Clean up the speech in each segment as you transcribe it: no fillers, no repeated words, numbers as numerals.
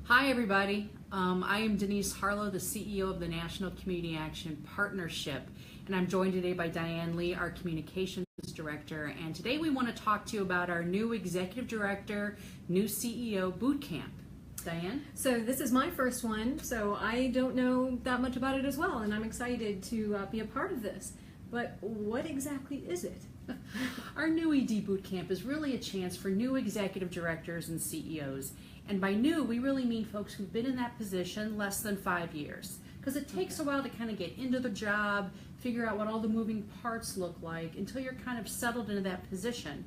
Hi everybody, I am Denise Harlow, the CEO of the National Community Action Partnership, and I'm joined today by Diane Lee, our Communications Director, and today we want to talk to you about our new Executive Director, new CEO Boot Camp. Diane? So this is my first one, so I don't know that much about it as well, and I'm excited to be a part of this. But what exactly is it? Our new ED Boot Camp is really a chance for new executive directors and CEOs. And by new, we really mean folks who've been in that position less than 5 years. Because it takes a while to kind of get into the job, figure out what all the moving parts look like until you're kind of settled into that position.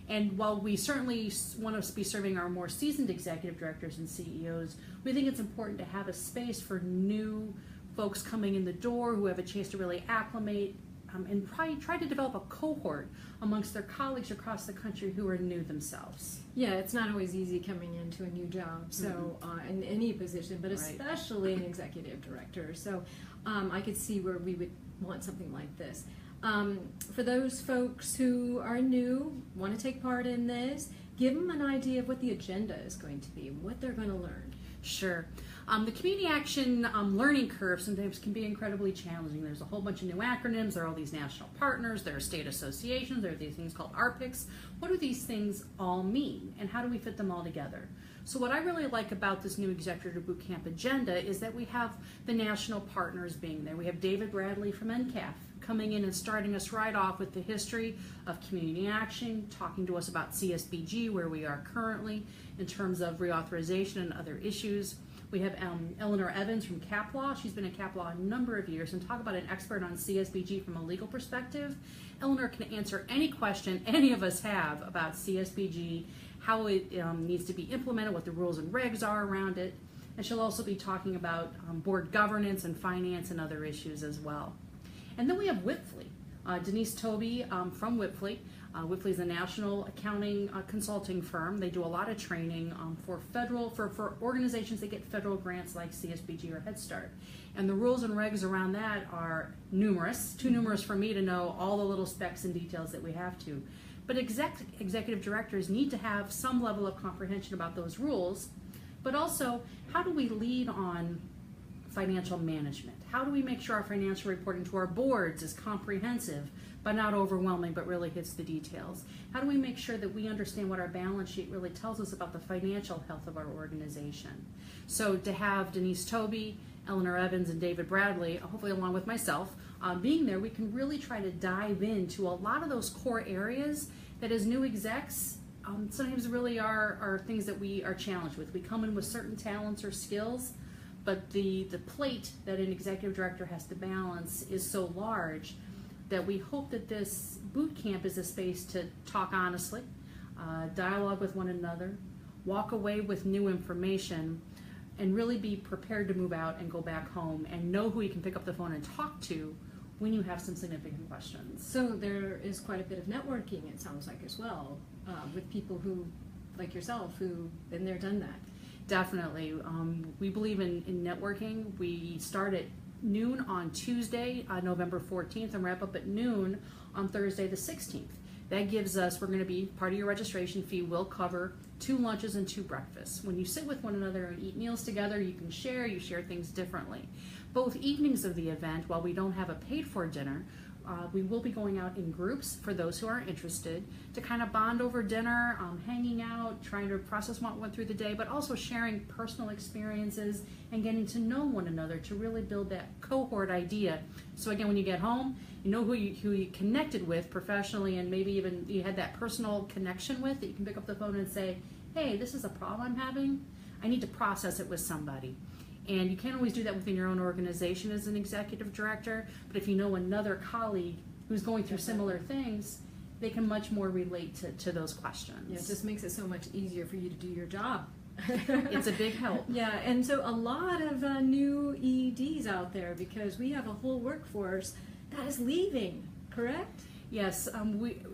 And while we certainly want to be serving our more seasoned executive directors and CEOs, we think it's important to have a space for new folks coming in the door who have a chance to really acclimate and try to develop a cohort amongst their colleagues across the country who are new themselves. Yeah, it's not always easy coming into a new job, so in any position, but especially an executive director. So I could see where we would want something like this. For those folks who are new, want to take part in this, give them an idea of what the agenda is going to be, what they're going to learn. Sure. The community action learning curve sometimes can be incredibly challenging. There's a whole bunch of new acronyms. There are all these national partners. There are state associations. There are these things called RPICs. What do these things all mean, and how do we fit them all together? So what I really like about this new Executive Boot Camp agenda is that we have the national partners being there. We have David Bradley from NCAF coming in and starting us right off with the history of community action, talking to us about CSBG, where we are currently in terms of reauthorization and other issues. We have Eleanor Evans from Cap Law. She's been in Cap Law a number of years, and talk about an expert on CSBG from a legal perspective. Eleanor can answer any question any of us have about CSBG, how it needs to be implemented, what the rules and regs are around it, and she'll also be talking about board governance and finance and other issues as well. And then we have Wipfli, Denise Toby from Wipfli. Wipfli is a national accounting consulting firm. They do a lot of training for organizations that get federal grants like CSBG or Head Start. And the rules and regs around that are numerous, too numerous for me to know all the little specs and details that we have to. But executive directors need to have some level of comprehension about those rules, but also how do we lead on financial management? How do we make sure our financial reporting to our boards is comprehensive but not overwhelming, but really hits the details? How do we make sure that we understand what our balance sheet really tells us about the financial health of our organization? So to have Denise Toby, Eleanor Evans, and David Bradley, hopefully along with myself, being there, we can really try to dive into a lot of those core areas that as new execs, sometimes really are things that we are challenged with. We come in with certain talents or skills, but the plate that an executive director has to balance is so large that we hope that this boot camp is a space to talk honestly, dialogue with one another, walk away with new information, and really be prepared to move out and go back home and know who you can pick up the phone and talk to when you have some significant questions. So there is quite a bit of networking, it sounds like, as well, with people who, like yourself, who've been there, done that. Definitely. We believe in networking. We start at noon on Tuesday, November 14th, and wrap up at noon on Thursday the 16th. That gives us, we're going to be, part of your registration fee will cover 2 lunches and 2 breakfasts. When you sit with one another and eat meals together, you can share, you share things differently. Both evenings of the event, while we don't have a paid for dinner, we will be going out in groups for those who are interested to kind of bond over dinner, hanging out, trying to process what went through the day, but also sharing personal experiences and getting to know one another to really build that cohort idea. So again, when you get home, you know who you connected with professionally, and maybe even you had that personal connection with that you can pick up the phone and say, hey, this is a problem I'm having. I need to process it with somebody. And you can't always do that within your own organization as an executive director, but if you know another colleague who's going through similar things, they can much more relate to those questions. Yeah, it just makes it so much easier for you to do your job. It's a big help. Yeah, and so a lot of new EDs out there, because we have a whole workforce that is leaving, correct? Yes,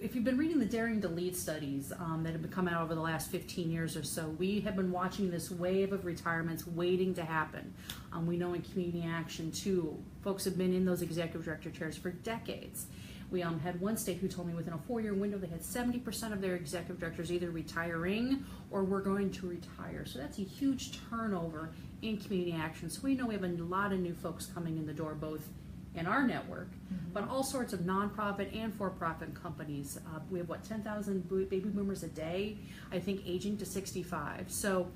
if you've been reading the Daring to Lead studies that have been coming out over the last 15 years or so, we have been watching this wave of retirements waiting to happen. We know in community action too, folks have been in those executive director chairs for decades. We had one state who told me within a 4-year window they had 70% of their executive directors either retiring or were going to retire. So that's a huge turnover in community action. So we know we have a lot of new folks coming in the door, both in our network, but all sorts of nonprofit and for-profit companies. We have, 10,000 baby boomers a day, I think, aging to 65. So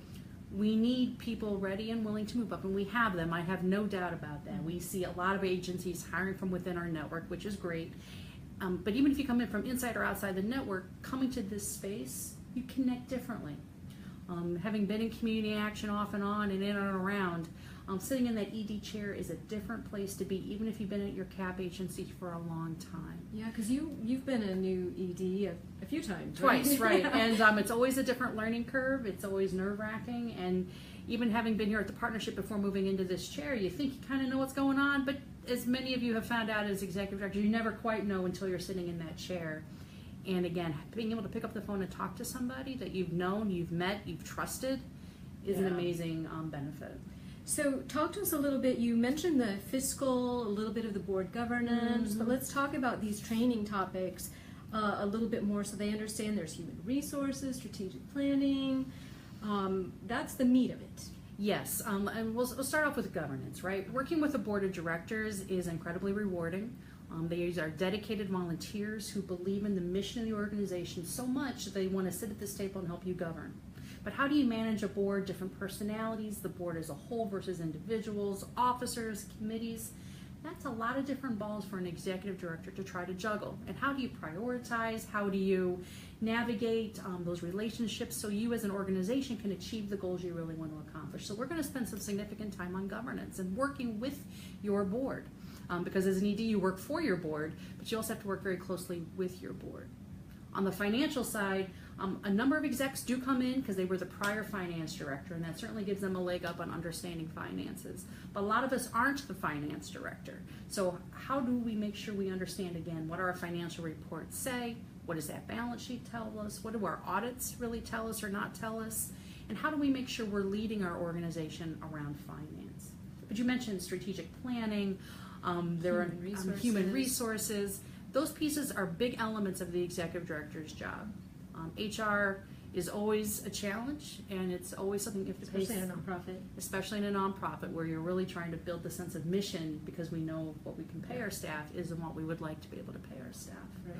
we need people ready and willing to move up, and we have them. I have no doubt about that. We see a lot of agencies hiring from within our network, which is great. But even if you come in from inside or outside the network, coming to this space, you connect differently. Having been in community action off and on and in and around, sitting in that ED chair is a different place to be, even if you've been at your CAP agency for a long time. Yeah, because you've been a new ED a few times, right? Twice, right? And it's always a different learning curve. It's always nerve-wracking. And even having been here at the partnership before moving into this chair, you think you kind of know what's going on, but as many of you have found out as executive directors, you never quite know until you're sitting in that chair. And again, being able to pick up the phone and talk to somebody that you've known, you've met, you've trusted is an amazing benefit. So talk to us a little bit, you mentioned the fiscal, a little bit of the board governance, but let's talk about these training topics a little bit more so they understand there's human resources, strategic planning. That's the meat of it. Yes, and we'll start off with governance, right? Working with a board of directors is incredibly rewarding. They are dedicated volunteers who believe in the mission of the organization so much that they want to sit at this table and help you govern. But how do you manage a board, different personalities, the board as a whole versus individuals, officers, committees? That's a lot of different balls for an executive director to try to juggle. And how do you prioritize? How do you navigate those relationships so you as an organization can achieve the goals you really want to accomplish? So we're going to spend some significant time on governance and working with your board. Because as an ED, you work for your board, but you also have to work very closely with your board. On the financial side, a number of execs do come in because they were the prior finance director, and that certainly gives them a leg up on understanding finances. But a lot of us aren't the finance director. So how do we make sure we understand, again, what our financial reports say? What does that balance sheet tell us? What do our audits really tell us or not tell us? And how do we make sure we're leading our organization around finance? But you mentioned strategic planning. There are human resources. Those pieces are big elements of the executive director's job. HR is always a challenge, and it's always something you have to face. Especially in a nonprofit. Especially in a nonprofit where you're really trying to build the sense of mission because we know what we can pay our staff isn't what we would like to be able to pay our staff. Right.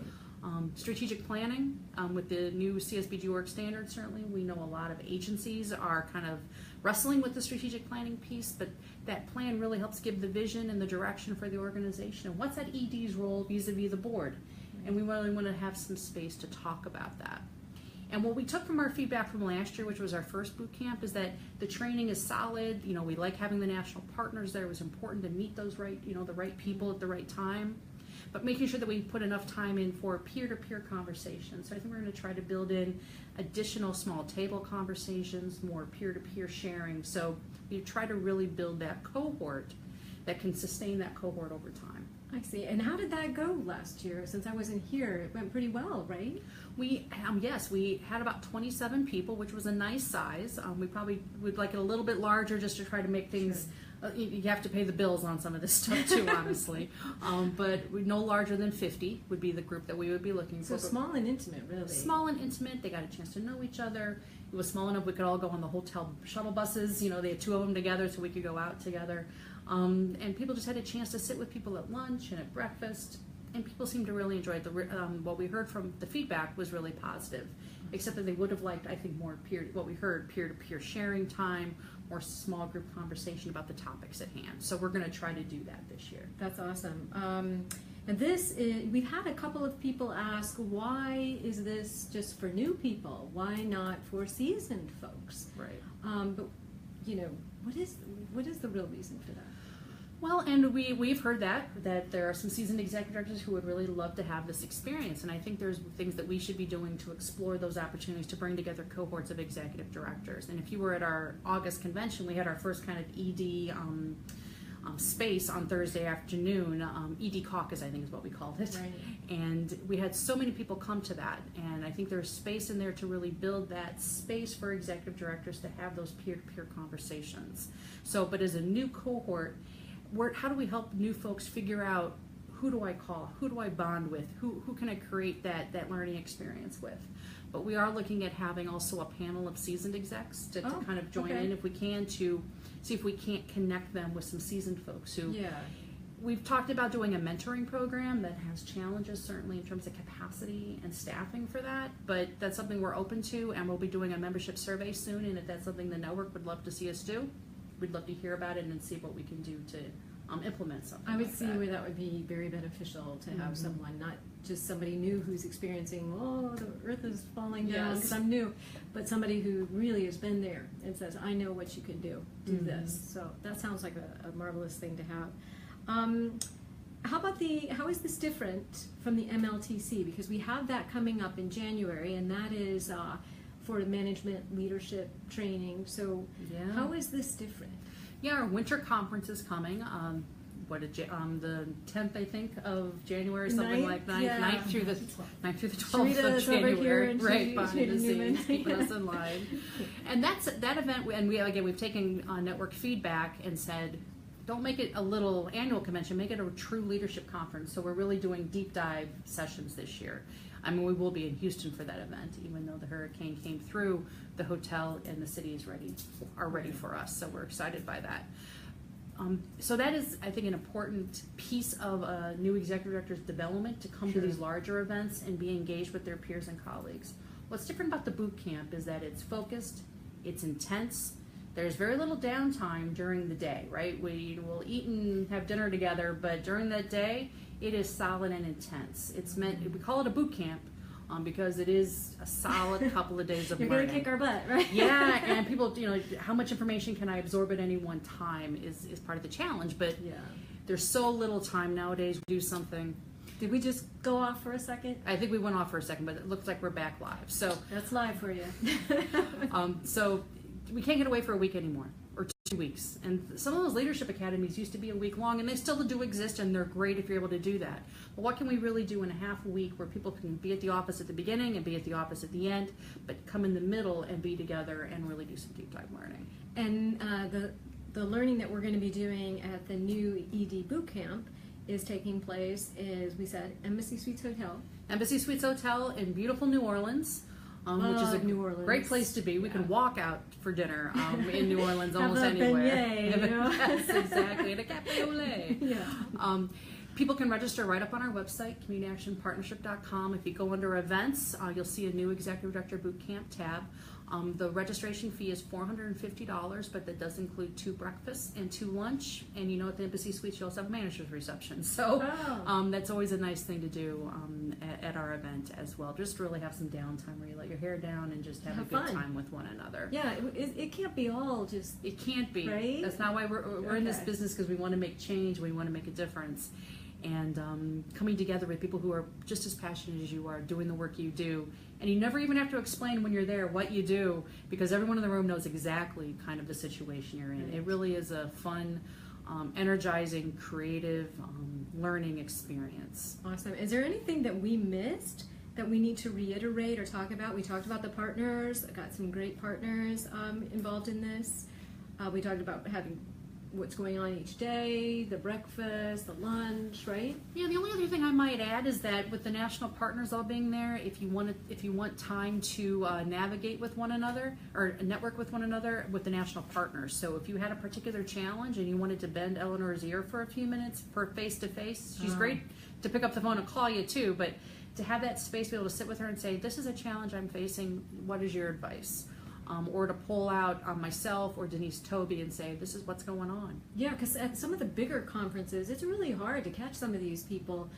Strategic planning, with the new CSBG org standard, certainly we know a lot of agencies are kind of wrestling with the strategic planning piece, but that plan really helps give the vision and the direction for the organization. And what's that ED's role vis-a-vis the board? And we really want to have some space to talk about that. And what we took from our feedback from last year, which was our first boot camp, is that the training is solid. You know, we like having the national partners there. It was important to meet those the right people at the right time. But making sure that we put enough time in for peer-to-peer conversations. So I think we're going to try to build in additional small table conversations, more peer-to-peer sharing. So we try to really build that cohort that can sustain that cohort over time. I see. And how did that go last year? Since I wasn't here, it went pretty well, right? We had about 27 people, which was a nice size. We probably would like it a little bit larger just to try to make things. Sure. You have to pay the bills on some of this stuff too, honestly. But no larger than 50 would be the group that we would be looking for. So small and intimate, really. Small and intimate. They got a chance to know each other. It was small enough we could all go on the hotel shuttle buses. You know, they had 2 of them together, so we could go out together. And people just had a chance to sit with people at lunch and at breakfast. And people seemed to really enjoy it. What we heard from the feedback was really positive, except that they would have liked, I think, more peer-to-peer sharing time, more small group conversation about the topics at hand. So we're going to try to do that this year. That's awesome. And we've had a couple of people ask, why is this just for new people? Why not for seasoned folks? Right. But what is the real reason for that? Well, and we've heard that there are some seasoned executive directors who would really love to have this experience, and I think there's things that we should be doing to explore those opportunities to bring together cohorts of executive directors. And if you were at our August convention, we had our first kind of ED space on Thursday afternoon. ED caucus, I think, is what we called it. Right. And we had so many people come to that, and I think there's space in there to really build that space for executive directors to have those peer-to-peer conversations. So, but as a new cohort, how do we help new folks figure out who do I call? Who do I bond with? Who can I create that learning experience with? But we are looking at having also a panel of seasoned execs to kind of join in if we can, to see if we can't connect them with some seasoned folks who. Yeah. We've talked about doing a mentoring program that has challenges certainly in terms of capacity and staffing for that, but that's something we're open to, and we'll be doing a membership survey soon, and if that's something the network would love to see us do, we'd love to hear about it and see what we can do to implement something. I would like see that. where that would be very beneficial to have someone, not just somebody new who's experiencing, oh, the earth is falling down because I'm new, but somebody who really has been there and says, I know what you can do this. So that sounds like a marvelous thing to have. How is this different from the MLTC? Because we have that coming up in January, and that is for management leadership training. So how is this different? Yeah, our winter conference is coming. The 10th, I think, of January, something like 9th through the 12th of January. Right, behind the scenes, keeping us in line. And that event, and we've taken network feedback and said, don't make it a little annual convention, make it a true leadership conference. So we're really doing deep dive sessions this year. I mean, we will be in Houston for that event, even though the hurricane came through. The hotel and the city are ready for us, so we're excited by that. So that is, I think, an important piece of a new executive director's development, to come to these larger events and be engaged with their peers and colleagues. What's different about the boot camp is that it's focused, it's intense. There's very little downtime during the day, right? We will eat and have dinner together, but during that day, it is solid and intense. It's we call it a boot camp because it is a solid couple of days of You're learning. You're going to kick our butt, right? Yeah, and people, how much information can I absorb at any one time is part of the challenge, but there's so little time nowadays to do something. Did we just go off for a second? I think we went off for a second, but it looks like we're back live. So that's live for you. So we can't get away for a week anymore, or 2 weeks. And some of those leadership academies used to be a week long, and they still do exist, and they're great if you're able to do that. But what can we really do in a half a week where people can be at the office at the beginning and be at the office at the end, but come in the middle and be together and really do some deep dive learning? And the learning that we're going to be doing at the new ED boot camp is taking place, as we said, Embassy Suites Hotel. Embassy Suites Hotel in beautiful New Orleans. Which is a New Orleans. Great place to be. We can walk out for dinner in New Orleans almost Have a anywhere. Beignet, Yes, exactly. And a cafe au lait. People can register right up on our website, communityactionpartnership.com. If you go under events, you'll see a new Executive Director Boot Camp tab. The registration fee is $450, but that does include 2 breakfasts and 2 lunch. And at the Embassy Suites, you also have a manager's reception. So that's always a nice thing to do at our event as well. Just really have some downtime where you let your hair down and just have a good time with one another. Yeah, it can't be all just... It can't be. Right? That's not why we're in this business, because we want to make change, we want to make a difference. And coming together with people who are just as passionate as you are, doing the work you do. And you never even have to explain when you're there what you do, because everyone in the room knows exactly kind of the situation you're in. It really is a fun, energizing, creative learning experience. Awesome. Is there anything that we missed that we need to reiterate or talk about? We talked about the partners. I got some great partners involved in this. We talked about having what's going on each day, the breakfast, the lunch, right? Yeah, the only other thing I might add is that with the national partners all being there, if you want time to navigate with one another or network with one another with the national partners. So if you had a particular challenge and you wanted to bend Eleanor's ear for a few minutes for face-to-face, she's great to pick up the phone and call you too, but to have that space, be able to sit with her and say, this is a challenge I'm facing, what is your advice? Or to pull out myself or Denise Toby and say, this is what's going on. Yeah, because at some of the bigger conferences, it's really hard to catch some of these people.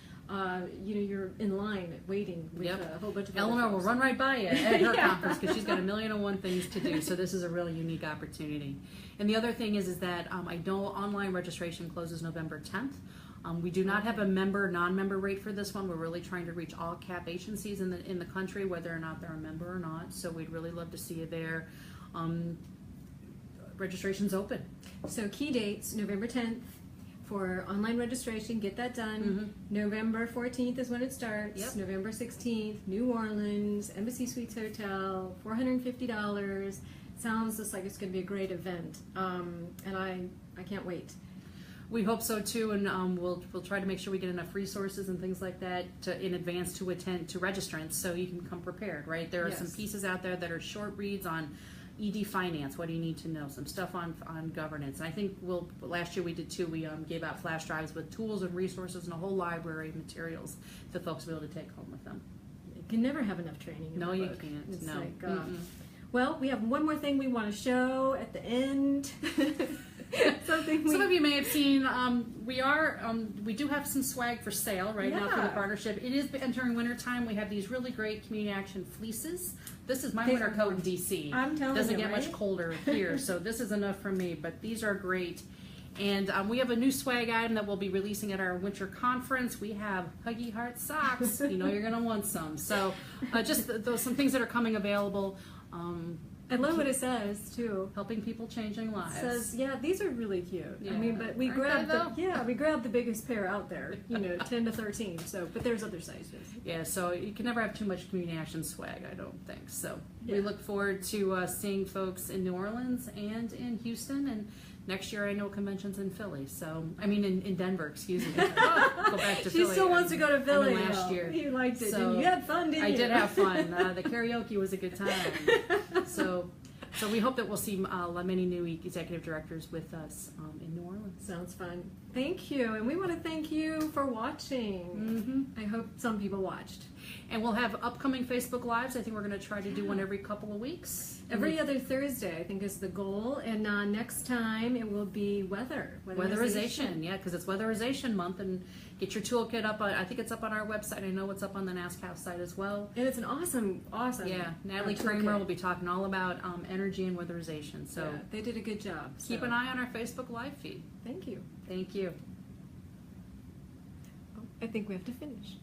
You're in line waiting with a whole bunch of Eleanor will run right by you at her conference because she's got 1,000,001 things to do. So this is a really unique opportunity. And the other thing is that I know online registration closes November 10th. We do not have a non-member rate for this one. We're really trying to reach all CAP agencies in the country, whether or not they're a member or not. So we'd really love to see you there. Registration's open. So key dates, November 10th for online registration. Get that done. November 14th is when it starts. November 16th, New Orleans, Embassy Suites Hotel, $450. Sounds just like it's going to be a great event. And I can't wait. We hope so too, and we'll try to make sure we get enough resources and things like that in advance to attend to registrants, so you can come prepared. Right, there are some pieces out there that are short reads on ED finance. What do you need to know? Some stuff on governance. And I think last year we did too. We gave out flash drives with tools and resources and a whole library of materials that folks will be able to take home with them. You can never have enough training. No, you can't. It's no. Like, well, we have one more thing we want to show at the end. Some of you may have seen, we do have some swag for sale right now for the partnership. It is entering winter time. We have these really great community action fleeces. This is my winter coat in DC. I'm telling you, doesn't get much colder here, so this is enough for me, but these are great. And we have a new swag item that we'll be releasing at our winter conference. We have Huggy Heart socks. You know you're going to want some. So just some things that are coming available. I love what it says too. Helping people, changing lives. It says, yeah, these are really cute. Yeah. I mean, but we grabbed the biggest pair out there. 10 to 13. So, but there's other sizes. Yeah, so you can never have too much community action swag, I don't think. So we look forward to seeing folks in New Orleans and in Houston, and next year I know conventions in Philly. So I mean in Denver, excuse me. Go back to Philly. She still wants to go to Philly. Last year, you liked it. So you had fun, didn't you? I did have fun. The karaoke was a good time. So we hope that we'll see many new executive directors with us in New Orleans. Sounds fun. Thank you, and we want to thank you for watching. I hope some people watched. And we'll have upcoming Facebook Lives. I think we're going to try to do one every couple of weeks. Every other Thursday, I think, is the goal. And next time it will be weatherization. Yeah, because it's weatherization month. And get your toolkit up. I think it's up on our website. I know it's up on the NASCAF site as well. And it's an awesome. Yeah, Natalie Kramer will be talking all about energy and weatherization. So yeah, they did a good job. Keep an eye on our Facebook Live feed. Thank you. Thank you. I think we have to finish.